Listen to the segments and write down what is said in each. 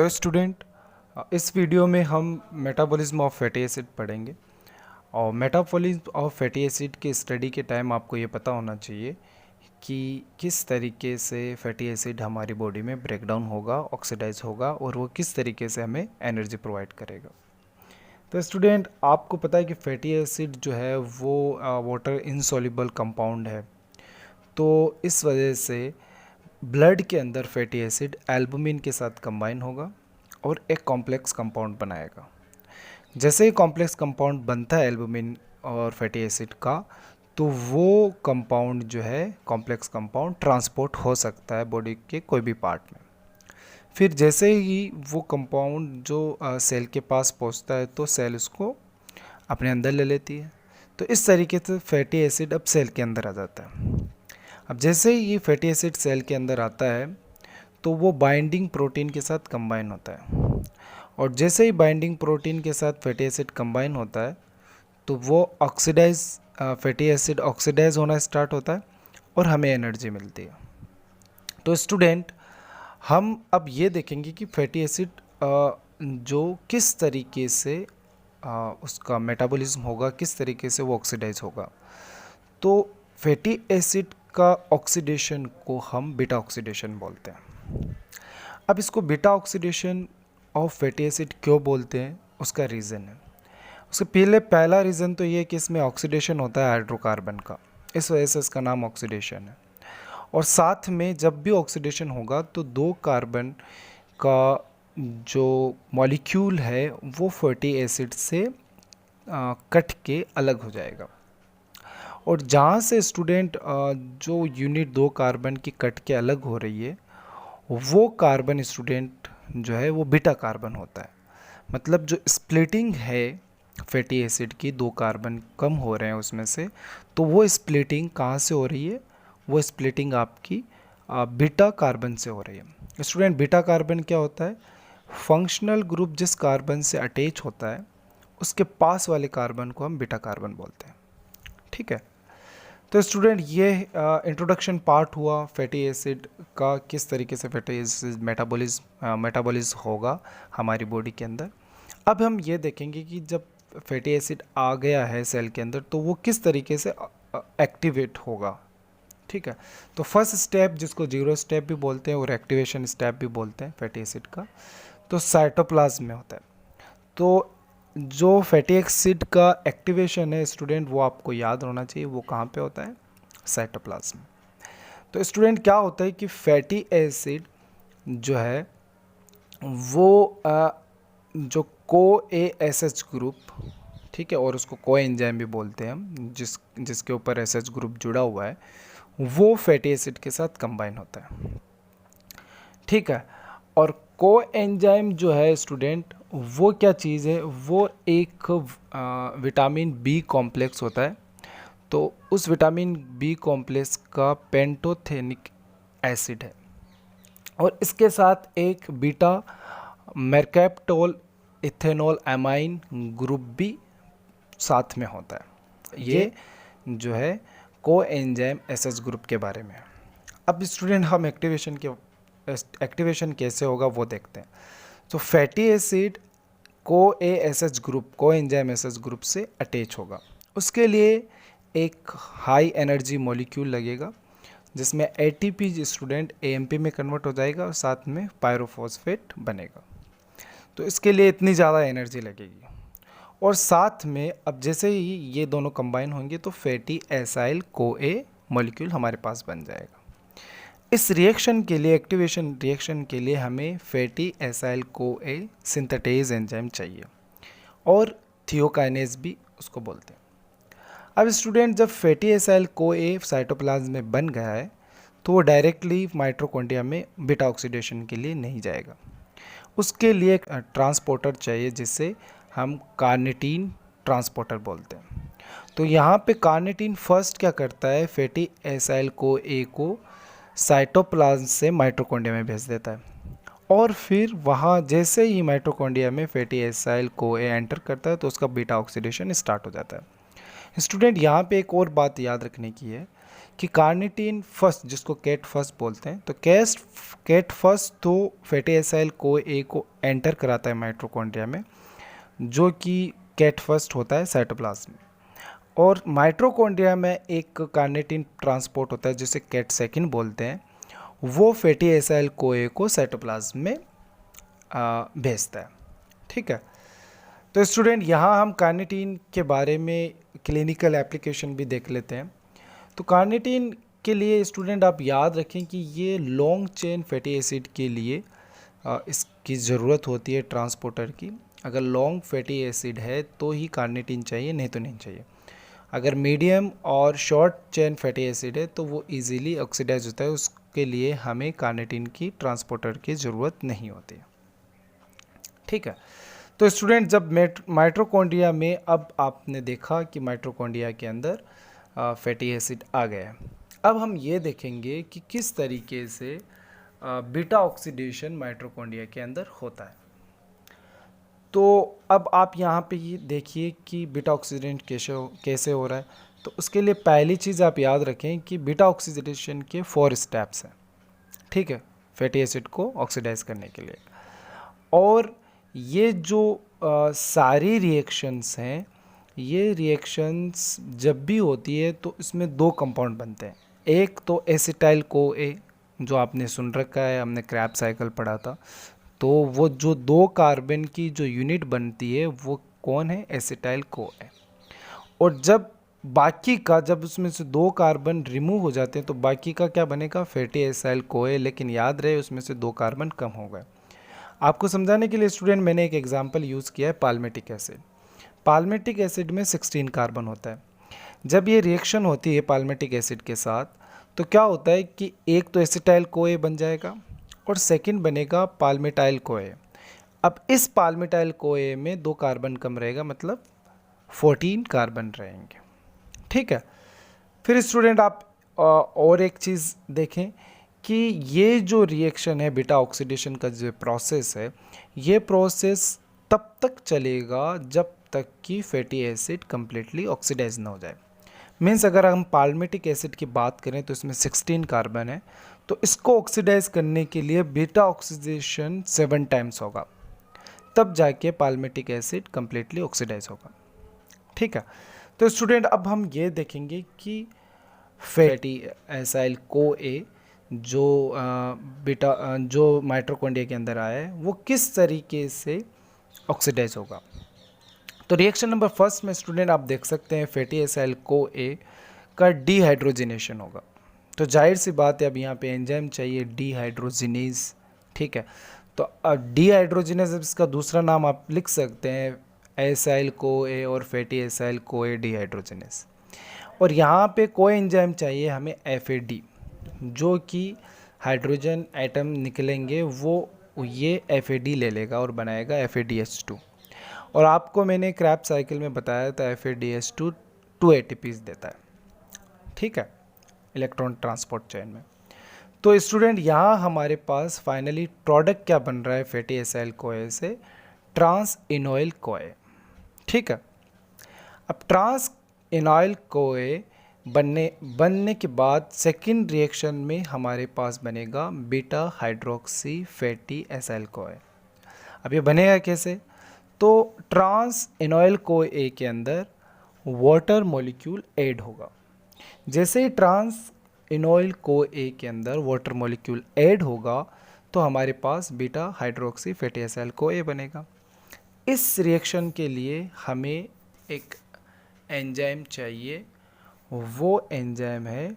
तो स्टूडेंट, इस वीडियो में हम मेटाबॉलिज्म ऑफ फैटी एसिड पढ़ेंगे। और मेटाबॉलिज्म ऑफ फैटी एसिड के स्टडी के टाइम आपको ये पता होना चाहिए कि किस तरीके से फैटी एसिड हमारी बॉडी में ब्रेक डाउन होगा, ऑक्सीडाइज होगा और वो किस तरीके से हमें एनर्जी प्रोवाइड करेगा। तो स्टूडेंट, आपको पता है कि फैटी एसिड जो है वो वाटर इनसॉल्युबल कंपाउंड है। तो इस वजह से ब्लड के अंदर फैटी एसिड एल्बुमिन के साथ कंबाइन होगा और एक कॉम्प्लेक्स कंपाउंड बनाएगा। जैसे ही कॉम्प्लेक्स कंपाउंड बनता है एल्बुमिन और फैटी एसिड का, तो वो कंपाउंड जो है कॉम्प्लेक्स कंपाउंड ट्रांसपोर्ट हो सकता है बॉडी के कोई भी पार्ट में। फिर जैसे ही वो कंपाउंड जो सेल के पास पहुंचता है तो सेल उसको अपने अंदर ले लेती है। तो इस तरीके से फैटी एसिड अब सेल के अंदर आ जाता है। अब जैसे ही ये फैटी एसिड सेल के अंदर आता है तो वो बाइंडिंग प्रोटीन के साथ कंबाइन होता है, और जैसे ही बाइंडिंग प्रोटीन के साथ फैटी एसिड कंबाइन होता है तो वो ऑक्सीडाइज फैटी एसिड ऑक्सीडाइज होना स्टार्ट होता है और हमें एनर्जी मिलती है। तो स्टूडेंट, हम अब ये देखेंगे कि फैटी एसिड जो किस तरीके से उसका मेटाबॉलिज्म होगा, किस तरीके से वो ऑक्सीडाइज होगा। तो फैटी एसिड का ऑक्सीडेशन को हम बीटा ऑक्सीडेशन बोलते हैं। अब इसको beta oxidation of fatty acid क्यों बोलते हैं, उसका रीज़न है। उसके पहला रीज़न तो ये है कि इसमें ऑक्सीडेशन होता है हाइड्रोकार्बन का, इस वजह से इसका नाम ऑक्सीडेशन है। और साथ में जब भी ऑक्सीडेशन होगा तो दो कार्बन का जो मॉलिक्यूल है वो फैटी एसिड से कट के अलग हो जाएगा। और जहाँ से स्टूडेंट जो यूनिट दो कार्बन की कट के अलग हो रही है वो कार्बन स्टूडेंट जो है वो बीटा कार्बन होता है। मतलब जो स्प्लिटिंग है फैटी एसिड की, दो कार्बन कम हो रहे हैं उसमें से, तो वो स्प्लिटिंग कहाँ से हो रही है, वो स्प्लिटिंग आपकी बीटा कार्बन से हो रही है। स्टूडेंट, बीटा कार्बन क्या होता है? फंक्शनल ग्रुप जिस कार्बन से अटैच होता है उसके पास वाले कार्बन को हम बीटा कार्बन बोलते हैं। ठीक है। तो स्टूडेंट, ये इंट्रोडक्शन पार्ट हुआ फैटी एसिड का, किस तरीके से फैटी एसिड मेटाबॉलिज्म होगा हमारी बॉडी के अंदर। अब हम ये देखेंगे कि जब फैटी एसिड आ गया है सेल के अंदर तो वो किस तरीके से एक्टिवेट होगा। ठीक है। तो फर्स्ट स्टेप, जिसको जीरो स्टेप भी बोलते हैं और एक्टिवेशन स्टेप भी बोलते हैं फैटी एसिड का, तो साइटोप्लाज्म में होता है। तो जो फैटी एसिड का एक्टिवेशन है स्टूडेंट, वो आपको याद होना चाहिए, वो कहाँ पे होता है? साइटोप्लाज्म। तो स्टूडेंट, क्या होता है कि फैटी एसिड जो है वो जो को ए एस एच ग्रुप, ठीक है, और उसको को एंजाइम भी बोलते हैं हम, जिसके ऊपर एस एच ग्रुप जुड़ा हुआ है, वो फैटी एसिड के साथ कंबाइन होता है। ठीक है। और को एंजाइम जो है स्टूडेंट, वो क्या चीज़ है? वो एक विटामिन बी कॉम्प्लेक्स होता है। तो उस विटामिन बी कॉम्प्लेक्स का पेंटोथेनिक एसिड है, और इसके साथ एक बीटा मेरकैप्टोल इथेनॉल एमाइन ग्रुप भी साथ में होता है। ये जो है को एंजाइम एसएच ग्रुप के बारे में। अब स्टूडेंट, हम एक्टिवेशन कैसे होगा वो देखते हैं। तो फैटी एसिड को ए एस एच ग्रुप, को एंजाइम एस एच ग्रुप से अटैच होगा। उसके लिए एक हाई एनर्जी मॉलिक्यूल लगेगा जिसमें एटीपी स्टूडेंट एएमपी में कन्वर्ट हो जाएगा और साथ में पायरोफॉस्फेट बनेगा। तो इसके लिए इतनी ज़्यादा एनर्जी लगेगी। और साथ में अब जैसे ही ये दोनों कंबाइन होंगे तो फैटी एसाइल को ए मॉलिक्यूल हमारे पास बन जाएगा। इस रिएक्शन के लिए, एक्टिवेशन रिएक्शन के लिए, हमें फैटी एसाइल को ए सिंथेटेज एंजाइम चाहिए, और थियोकाइनेज भी उसको बोलते हैं। अब स्टूडेंट, जब फैटी एसाइल को ए साइटोप्लाज्म में बन गया है तो वो डायरेक्टली माइटोकॉन्ड्रिया में बीटा ऑक्सीडेशन के लिए नहीं जाएगा। उसके लिए एक ट्रांसपोर्टर चाहिए जिसे हम कार्निटीन ट्रांसपोर्टर बोलते हैं। तो यहाँ पे कार्निटीन फर्स्ट क्या करता है? फैटी एसाइल को ए को साइटोप्लाज्म से माइटोकॉन्ड्रिया में भेज देता है, और फिर वहाँ जैसे ही माइटोकॉन्ड्रिया में फैटी एसाइल को ए एंटर करता है तो उसका बीटा ऑक्सीडेशन स्टार्ट हो जाता है। स्टूडेंट, यहाँ पे एक और बात याद रखने की है कि कार्निटीन फर्स्ट, जिसको कैट फर्स्ट बोलते हैं, तो कैट फर्स्ट तो फैटी एसिड को ए को एंटर कराता है माइटोकॉन्ड्रिया में, जो कि कैट फर्स्ट होता है साइटोप्लाज्म में। और माइटोकॉन्ड्रिया में एक कार्निटीन ट्रांसपोर्ट होता है जिसे कैट सेकंड बोलते हैं, वो फैटी एसिड को ए को साइटोप्लाज्म में भेजता है। ठीक है, तो स्टूडेंट यहाँ हम कार्निटीन के बारे में क्लिनिकल एप्लीकेशन भी देख लेते हैं। तो कार्निटीन के लिए स्टूडेंट आप याद रखें कि ये लॉन्ग चेन फैटी एसिड के लिए इसकी ज़रूरत होती है ट्रांसपोर्टर की। अगर लॉन्ग फैटी एसिड है तो ही कार्निटीन चाहिए, नहीं तो नहीं चाहिए। अगर मीडियम और शॉर्ट चेन फैटी एसिड है तो वो इजीली ऑक्सीडाइज होता है, उसके लिए हमें कार्निटीन की ट्रांसपोर्टर की ज़रूरत नहीं होती है। ठीक है, तो स्टूडेंट जब माइटोकॉन्ड्रिया में, अब आपने देखा कि माइटोकॉन्ड्रिया के अंदर फैटी एसिड आ गया है। अब हम ये देखेंगे कि किस तरीके से बीटा ऑक्सीडेशन माइटोकॉन्ड्रिया के अंदर होता है। तो अब आप यहाँ पे ये देखिए कि बीटा ऑक्सीडेशन कैसे हो रहा है। तो उसके लिए पहली चीज़ आप याद रखें कि बीटा ऑक्सीडेशन के 4 स्टेप्स हैं। ठीक है, फैटी एसिड को ऑक्सीडाइज करने के लिए। और ये जो सारी रिएक्शंस हैं, ये रिएक्शंस जब भी होती है तो इसमें 2 कंपाउंड बनते हैं। एक तो एसिटाइल को ए, जो आपने सुन रखा है, हमने क्रैब साइकिल पढ़ा था। तो वो जो 2 कार्बन की जो यूनिट बनती है वो कौन है? एसिटाइल को ए। और जब बाकी का, जब उसमें से 2 कार्बन रिमूव हो जाते हैं तो बाकी का क्या बनेगा? फैटी एसिड को ए। लेकिन याद रहे उसमें से 2 कार्बन कम हो गए। आपको समझाने के लिए स्टूडेंट मैंने एक एग्जांपल यूज़ किया है पाल्मेटिक एसिड। पाल्मेटिक एसिड में 16 कार्बन होता है। जब ये रिएक्शन होती है पाल्मेटिक एसिड के साथ तो क्या होता है कि एक तो एसिटाइल को ए बन जाएगा और सेकंड बनेगा पाल्मेटाइल को ए। अब इस पाल्मेटाइल को ए में 2 कार्बन कम रहेगा, मतलब 14 कार्बन रहेंगे। ठीक है, फिर स्टूडेंट आप और एक चीज़ देखें कि ये जो रिएक्शन है, बीटा ऑक्सीडेशन का जो प्रोसेस है, ये प्रोसेस तब तक चलेगा जब तक कि फैटी एसिड कम्प्लीटली ऑक्सीडाइज ना हो जाए। मीन्स अगर हम पाल्मेटिक एसिड की बात करें तो इसमें 16 कार्बन है, तो इसको ऑक्सीडाइज करने के लिए बीटा ऑक्सीडेशन 7 टाइम्स होगा, तब जाके पाल्मेटिक एसिड कम्प्लीटली ऑक्सीडाइज होगा। ठीक है, तो स्टूडेंट अब हम ये देखेंगे कि फैटी एसिड को ए जो जो माइटोकॉन्ड्रिया के अंदर आया है वो किस तरीके से ऑक्सीडाइज होगा। तो रिएक्शन नंबर फर्स्ट में स्टूडेंट आप देख सकते हैं फैटी एसिड को ए का डीहाइड्रोजिनेशन होगा। तो जाहिर सी बात है अब यहाँ पे एंजाइम चाहिए डीहाइड्रोजिनेज। ठीक है, तो अब डीहाइड्रोजिनेज, इसका दूसरा नाम आप लिख सकते हैं एसिल को ए और फैटी एसिल को ए डीहाइड्रोजिनेज। और यहाँ पे कोई एंजाइम चाहिए हमें FAD, जो कि हाइड्रोजन एटम निकलेंगे वो ये FAD ले लेगा और बनाएगा FADH2। और आपको मैंने क्रैब साइकिल में बताया था FADH2 2 ATPs देता है। ठीक है, इलेक्ट्रॉन ट्रांसपोर्ट चेन में। तो स्टूडेंट यहाँ हमारे पास फाइनली प्रोडक्ट क्या बन रहा है फैटी एसिड कोए से? ट्रांस इनोइल कोए। ठीक है, अब ट्रांस इनोइल कोए बनने के बाद सेकेंड रिएक्शन में हमारे पास बनेगा बीटा हाइड्रोक्सी फैटी एसिड कोए। अब ये बनेगा कैसे? तो ट्रांस इनोइल कोए के अंदर वाटर मॉलिक्यूल ऐड होगा। जैसे ही ट्रांस इनोइल कोए के अंदर वाटर मॉलिक्यूल ऐड होगा तो हमारे पास बीटा हाइड्रोक्सी फैटी एसिड कोए बनेगा। इस रिएक्शन के लिए हमें एक एंजाइम चाहिए, वो एंजाइम है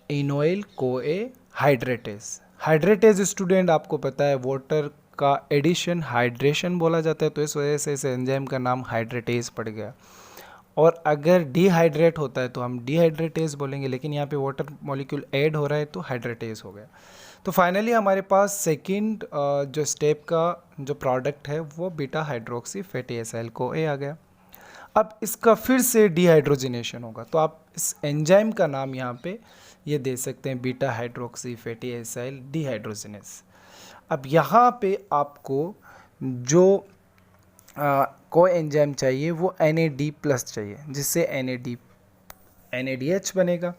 इनोइल कोए हाइड्रेटेज। हाइड्रेटेज स्टूडेंट आपको पता है वाटर का एडिशन हाइड्रेशन बोला जाता है, तो इस वजह से इस एंजाइम का नाम हाइड्रेटेज पड़ गया। और अगर डिहाइड्रेट होता है तो हम डिहाइड्रेटेज बोलेंगे, लेकिन यहाँ पे वाटर मॉलिक्यूल ऐड हो रहा है तो हाइड्रेटेज हो गया। तो फाइनली हमारे पास सेकंड जो स्टेप का जो प्रोडक्ट है वो बीटा हाइड्रोक्सी फैटी एसिड को ए आ गया। अब इसका फिर से डिहाइड्रोजिनेशन होगा, तो आप इस एंजाइम का नाम यहाँ पे ये दे सकते हैं beta hydroxy fatty acid dehydrogenase. अब यहाँ पे आपको जो को एंजाइम चाहिए वो NAD+ चाहिए, जिससे NADH बनेगा।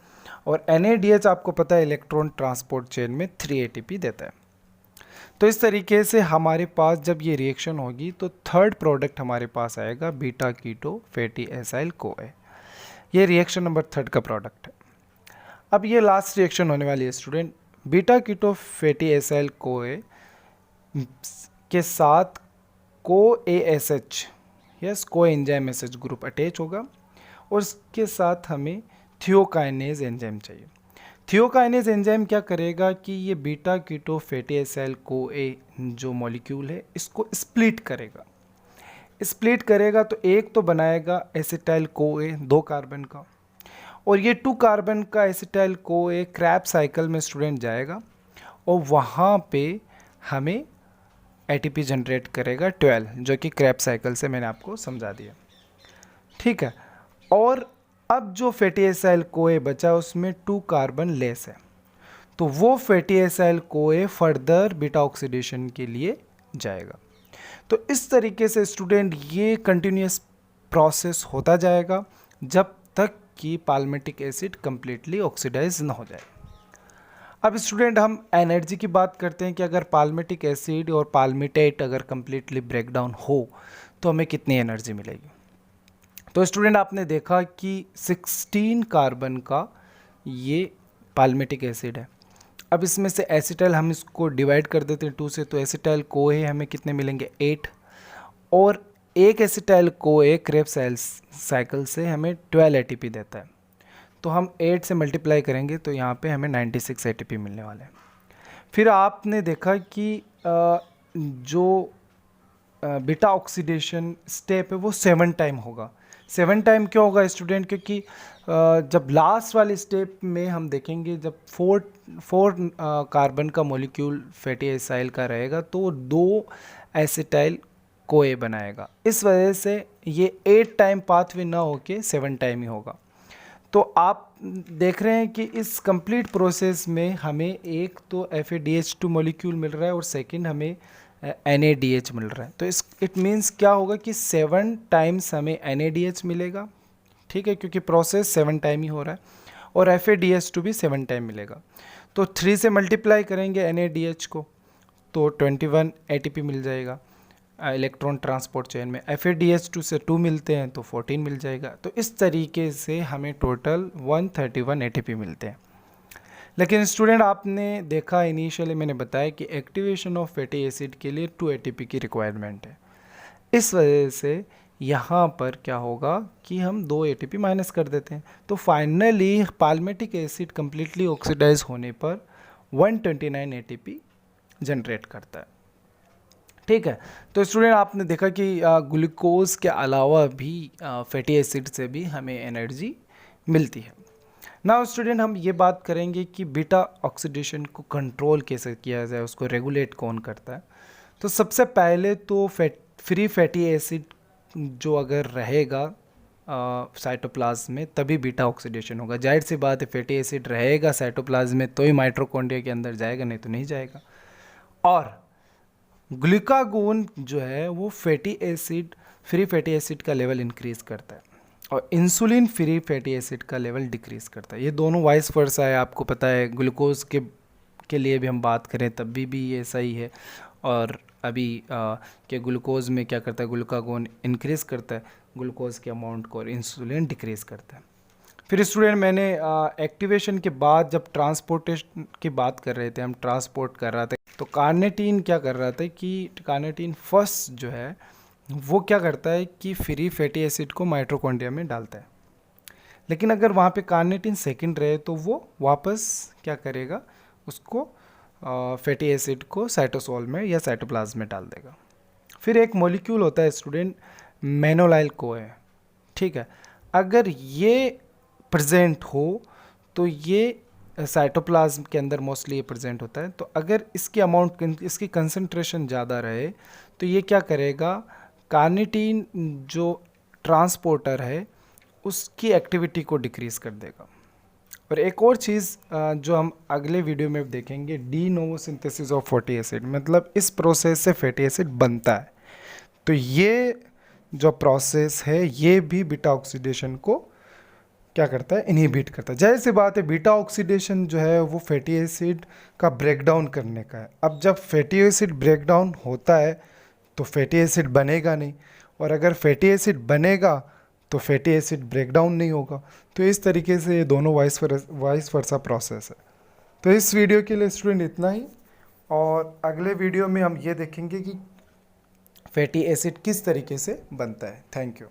और NADH आपको पता है इलेक्ट्रॉन ट्रांसपोर्ट चेन में 3 ATP देता है। तो इस तरीके से हमारे पास जब ये रिएक्शन होगी तो थर्ड प्रोडक्ट हमारे पास आएगा beta keto fatty acyl CoA। ये रिएक्शन नंबर 3 का प्रोडक्ट है। अब ये लास्ट रिएक्शन होने वाली है student. Beta keto fatty acyl CoA के साथ CoASH yes coenzyme SH group attach होगा और उसके साथ हमें थियोकाइनेज एंजाइम चाहिए। थियोकाइनेज एंजाइम क्या करेगा कि ये beta keto fatty acyl CoA जो मॉलिक्यूल है इसको स्प्लिट करेगा तो एक तो बनाएगा एसिटाइल CoA 2 कार्बन का, और ये 2 कार्बन का एसिटाइल CoA क्रैब साइकिल में स्टूडेंट जाएगा और वहाँ पे हमें ATP जनरेट करेगा 12, जो कि क्रैब साइकिल से मैंने आपको समझा दिया, ठीक है। और अब जो फैटी एसाइल CoA बचा उसमें 2 कार्बन लेस है, तो वो fatty acyl CoA further beta oxidation के लिए जाएगा। तो इस तरीके से स्टूडेंट ये कंटिन्यूस प्रोसेस होता जाएगा जब तक कि पाल्मिटिक एसिड कंप्लीटली ऑक्सीडाइज ना हो जाए। अब स्टूडेंट हम एनर्जी की बात करते हैं कि अगर पाल्मिटिक एसिड और पाल्मिटेट अगर कंप्लीटली ब्रेक डाउन हो तो हमें कितनी एनर्जी मिलेगी। तो स्टूडेंट आपने देखा कि 16 कार्बन का ये पाल्मिटिक एसिड है। अब इसमें से एसिटाइल हम इसको डिवाइड कर देते हैं 2 से, तो एसिटाइल CoA हमें कितने मिलेंगे 8, और एक एसिटाइल CoA क्रेब साइकिल से हमें 12 ATP देता है। तो हम 8 से मल्टीप्लाई करेंगे तो यहाँ पे हमें 96 ATP मिलने वाले हैं। फिर आपने देखा कि जो बीटा ऑक्सीडेशन स्टेप है वो 7 टाइम होगा। 7 टाइम क्यों होगा स्टूडेंट, क्योंकि जब लास्ट वाले स्टेप में हम देखेंगे जब 4 कार्बन का मॉलिक्यूल फैटी एसाइल का रहेगा तो 2 एसिटाइल CoA बनाएगा। इस वजह से ये 8 टाइम पाथवे ना होके 7 टाइम ही होगा। तो आप देख रहे हैं कि इस कंप्लीट प्रोसेस में हमें एक तो FADH2 मॉलिक्यूल मिल रहा है और सेकंड हमें NADH मिल रहा है। तो इट मीन्स क्या होगा कि 7 टाइम्स हमें NADH मिलेगा, ठीक है, क्योंकि प्रोसेस 7 टाइम ही हो रहा है, और FADH2 भी 7 टाइम मिलेगा। तो 3 से मल्टीप्लाई करेंगे NADH को तो 21 ATP मिल जाएगा इलेक्ट्रॉन ट्रांसपोर्ट चेन में। FADH2 से 2 मिलते हैं तो 14 मिल जाएगा। तो इस तरीके से हमें टोटल 131 ATP मिलते हैं। लेकिन स्टूडेंट आपने देखा इनिशियली मैंने बताया कि एक्टिवेशन ऑफ फैटी एसिड के लिए 2 ATP की रिक्वायरमेंट है। इस वजह से यहाँ पर क्या होगा कि हम 2 ATP माइनस कर देते हैं, तो finally palmitic acid completely oxidise होने पर 129 ATP जनरेट करता है, ठीक है। तो स्टूडेंट आपने देखा कि ग्लूकोज के अलावा भी फैटी एसिड से भी हमें एनर्जी मिलती है। नाउ स्टूडेंट हम ये बात करेंगे कि बीटा ऑक्सीडेशन को कंट्रोल कैसे किया जाए, उसको रेगुलेट कौन करता है। तो सबसे पहले तो फ्री फैटी एसिड जो अगर रहेगा साइटोप्लाज्म में तभी बीटा ऑक्सीडेशन होगा। जाहिर सी बात है फैटी एसिड रहेगा साइटोप्लाज्म में तो ही माइटोकॉन्ड्रिया के अंदर जाएगा, नहीं तो नहीं जाएगा। और ग्लूकागोन जो है वो fatty acid free fatty acid का लेवल इंक्रीज़ करता है और इंसुलिन फ्री फैटी एसिड का लेवल डिक्रीज़ करता है। ये दोनों वाइस वर्सा है, आपको पता है। ग्लूकोज के लिए भी हम बात करें तब भी ये सही है, और अभी के ग्लूकोज में क्या करता है, ग्लूकागोन इंक्रीज़ करता है ग्लूकोज के अमाउंट को और इंसुलिन डिक्रीज़ करता है। फिर स्टूडेंट मैंने एक्टिवेशन के बाद जब ट्रांसपोर्टेशन की बात कर रहे थे, हम ट्रांसपोर्ट कर रहा था, तो कार्निटीन क्या कर रहा था कि कार्निटीन फर्स्ट जो है वो क्या करता है कि फ्री फैटी एसिड को माइटोकॉन्ड्रिया में डालता है। लेकिन अगर वहाँ पे कार्निटीन सेकंड रहे तो वो वापस क्या करेगा, उसको फैटी एसिड को साइटोसोल में या साइटोप्लाज्म में डाल देगा। फिर एक मॉलिक्यूल होता है स्टूडेंट मेनोलाइल CoA, ठीक है। अगर ये प्रेजेंट हो तो ये साइटोप्लाज्म के अंदर मोस्टली ये प्रेजेंट होता है। तो अगर इसकी अमाउंट, इसकी कंसंट्रेशन ज़्यादा रहे तो ये क्या करेगा, कार्निटीन जो ट्रांसपोर्टर है उसकी एक्टिविटी को डिक्रीज़ कर देगा। और एक और चीज़ जो हम अगले वीडियो में देखेंगे, de novo synthesis of fatty acid, मतलब इस प्रोसेस से फैटी एसिड बनता है। तो ये जो प्रोसेस है ये भी बीटा ऑक्सीडेशन को क्या करता है, इनहिबिट करता है। जाहिर सी बात है बीटा ऑक्सीडेशन जो है वो फैटी एसिड का ब्रेकडाउन करने का है। अब जब फैटी एसिड ब्रेकडाउन होता है तो फैटी एसिड बनेगा नहीं, और अगर फैटी एसिड बनेगा तो फैटी एसिड ब्रेकडाउन नहीं होगा। तो इस तरीके से ये दोनों वाइस वर्सा प्रोसेस है। तो इस वीडियो के लिए स्टूडेंट इतना ही, और अगले वीडियो में हम ये देखेंगे कि फैटी एसिड किस तरीके से बनता है। Thank you.